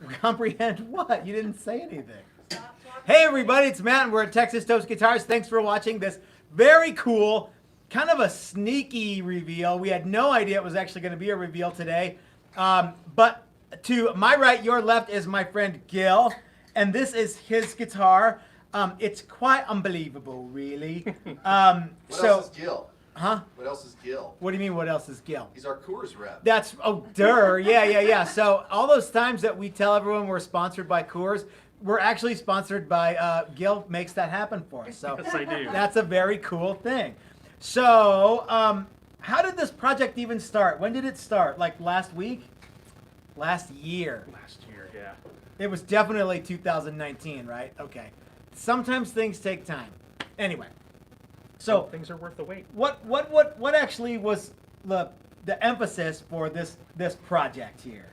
Comprehend what? You didn't say anything. Hey everybody, it's Matt and we're at Texas Toast Guitars. Thanks for watching this very cool, kind of a sneaky reveal. We had no idea it was actually going to be a reveal today. But to my right, your left is my friend Gil, and this is his guitar. It's quite unbelievable, really. What else is Gil? Huh? What else is Gil? What do you mean, what else is Gil? He's our Coors rep. That's, oh, yeah. So all those times that we tell everyone we're sponsored by Coors, we're actually sponsored by, Gil makes that happen for us. So Yes, I do. That's a very cool thing. So, how did this project even start? When did it start? Like last week? Last year. Last year, yeah. It was definitely 2019, right? Okay. Sometimes things take time. Anyway. So things are worth the wait. What actually was the emphasis for this project here?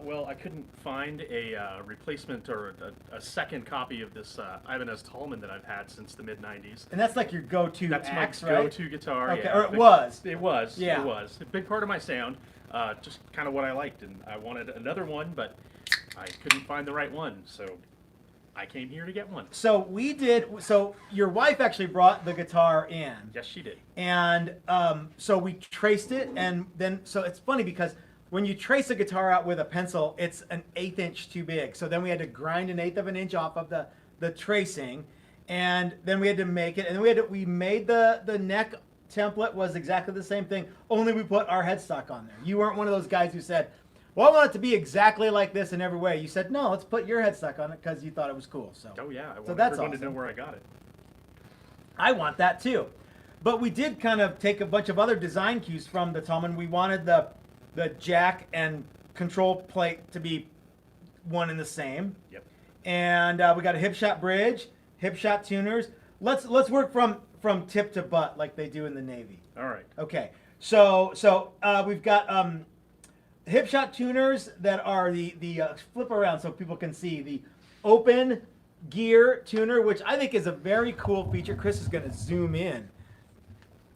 Well, I couldn't find a replacement or a second copy of this Ibanez Talman that I've had since the mid-90s. And that's like your go-to That's axe, my right? go-to guitar. Okay, yeah. or it was. It was. Yeah. It was. A big part of my sound. Just kind of what I liked, and I wanted another one, but I couldn't find the right one, so I came here to get one. So so your wife actually brought the guitar in. Yes, she did. And so we traced it, and then, so it's funny because when you trace a guitar out with a pencil, it's an 1/8 inch too big. So then we had to grind 1/8 of an inch off of the tracing, and then we had to make it, and then we made the neck template was exactly the same thing, only we put our headstock on there. You weren't one of those guys who said, well, I want it to be exactly like this in every way. You said, no, let's put your headstock on it because you thought it was cool. So, Oh yeah, I want that's everyone awesome. to know where I got it. I want that too. But we did kind of take a bunch of other design cues from the Talman. We wanted the jack and control plate to be one and the same. Yep. And we got a hip shot bridge, hip shot tuners. Let's work from tip to butt like they do in the Navy. All right. Okay. So we've got hip shot tuners that are the flip around so people can see the open gear tuner, which I think is a very cool feature. Chris is going to zoom in.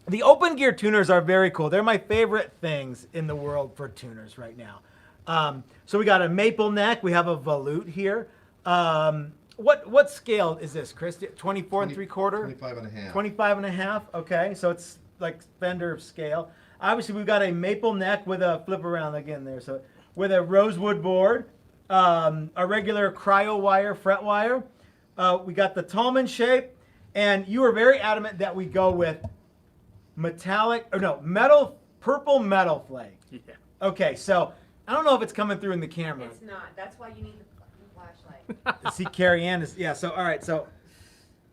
The open gear tuners are very cool. They're my favorite things in the world for tuners right now. So we got a maple neck. We have a volute here. What scale is this, Chris? 24 and 3/4? 25 and a half. 25 and a half. Okay, so it's like Fender scale. Obviously, we've got a maple neck with a flip around again there. So with a rosewood board, a regular cryo wire, fret wire. We got the Talman shape, and you were very adamant that we go with purple metal flake. Yeah. Okay, so I don't know if it's coming through in the camera. It's not. That's why you need the fucking flashlight. See, Carrie Ann is, yeah, so all right, so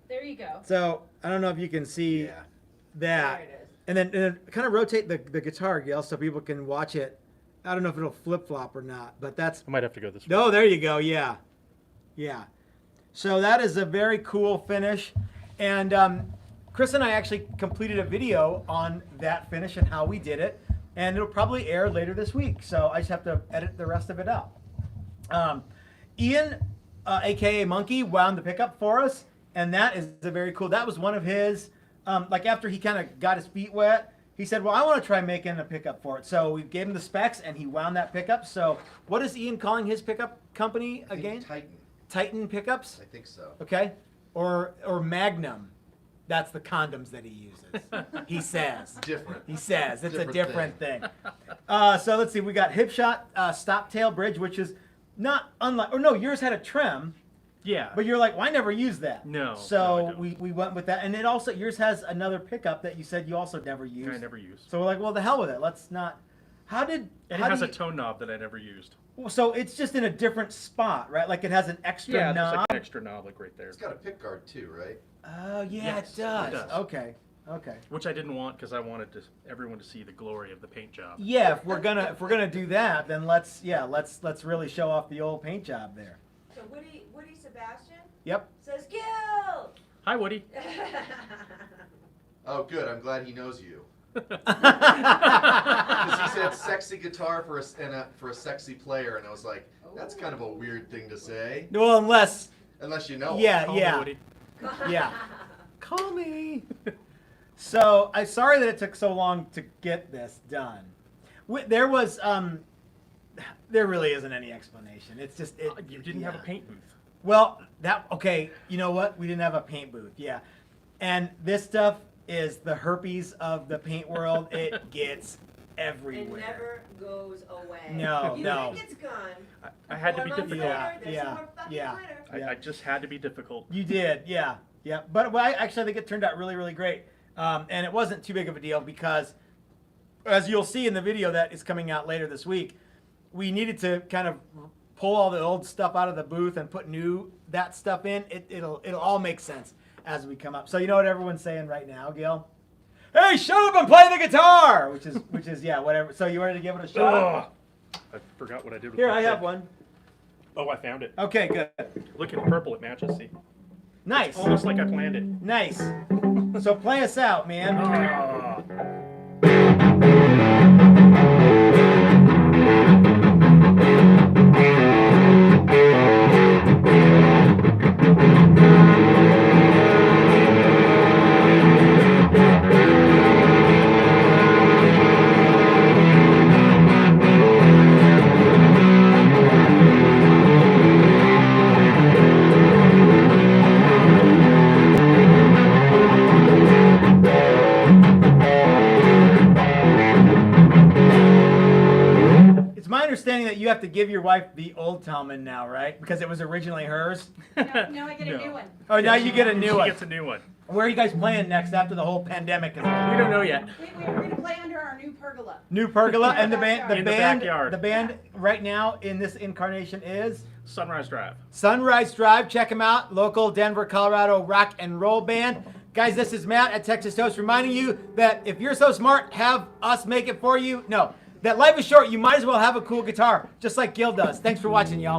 There you go. so I don't know if you can see Yeah. that. There it is. And then kind of rotate the guitar, Gail, so people can watch it. I don't know if it'll flip-flop or not, but that's... I might have to go this way. No, there you go, yeah. Yeah. So that is a very cool finish. And Chris and I actually completed a video on that finish and how we did it. And it'll probably air later this week. So I just have to edit the rest of it out. Ian, a.k.a. Monkey, wound the pickup for us. And that is a very cool... That was one of his... like after he kind of got his feet wet, he said, well, I want to try making a pickup for it. So we gave him the specs and he wound that pickup. So what is Ian calling his pickup company I think again? Titan. Titan pickups? I think so. Okay. Or Magnum. That's the condoms that he uses. He says. Different. He says. It's a Different different thing. So let's see. We got hip shot stop tail bridge, which is not unlike, or no, yours had a trim. Yeah. But you're like, well, I never use that. No, So no, I don't. we went with that. And it also, yours has another pickup that you said you also never used. I never used. So we're like, well, the hell with it. Let's not. And it has a tone knob that I never used. So it's just in a different spot, right? Like it has an extra Yeah, knob. there's like an extra knob like right there. It's got a pick guard too, right? Oh, yeah, Yes, it does. it does. Okay. Okay. Which I didn't want because I wanted everyone to see the glory of the paint job. Yeah, if we're gonna do that, then let's really show off the old paint job there. So Woody Sebastian Yep. says kill. Hi, Woody. Oh, good. I'm glad he knows you. Because Because he said sexy guitar for a sexy player, and I was like, that's kind of a weird thing to say. Well, unless Unless you know him. yeah, Call me yeah, Woody. yeah. Call me. So I'm sorry that it took so long to get this done. There was there really isn't any explanation. It's just You didn't have a yeah. paint booth. Well, okay. You know what? We didn't have a paint booth. Yeah, and this stuff is the herpes of the paint world. It gets It everywhere. never goes away. No, you no. think it's gone. I had to be 4 months difficult. Yeah, later, there's yeah, some more fucking yeah. glitter. I just had to be difficult. You did, yeah. But I actually think it turned out really, really great. And it wasn't too big of a deal because, as you'll see in the video that is coming out later this week, we needed to kind of pull all the old stuff out of the booth and put that stuff in. It'll all make sense as we come up. So you know what everyone's saying right now, Gil? Hey, shut up and play the guitar! Which is yeah, whatever. So you ready to give it a shot? Ugh. I forgot what I did with Here, my I have pick. one. Oh, I found it. Okay, good. Look at the purple, it matches, see? Nice. Almost like I planned it. Nice. So play us out, man. Ah. It's my understanding that you have to give your wife the old Talman now, right? Because it was originally hers. No, I get a No. new one. Oh, now you get a new She one. gets a new one. Where are you guys playing next after the whole pandemic is over? We don't know yet. We're going to play under our new pergola. New pergola and the band. In the backyard. The band right now in this incarnation is Sunrise Drive. Sunrise Drive. Check them out. Local Denver, Colorado rock and roll band. Guys, this is Matt at Texas Toast reminding you that if you're so smart, have us make it for you. No, that life is short. You might as well have a cool guitar, just like Gil does. Thanks for watching, y'all.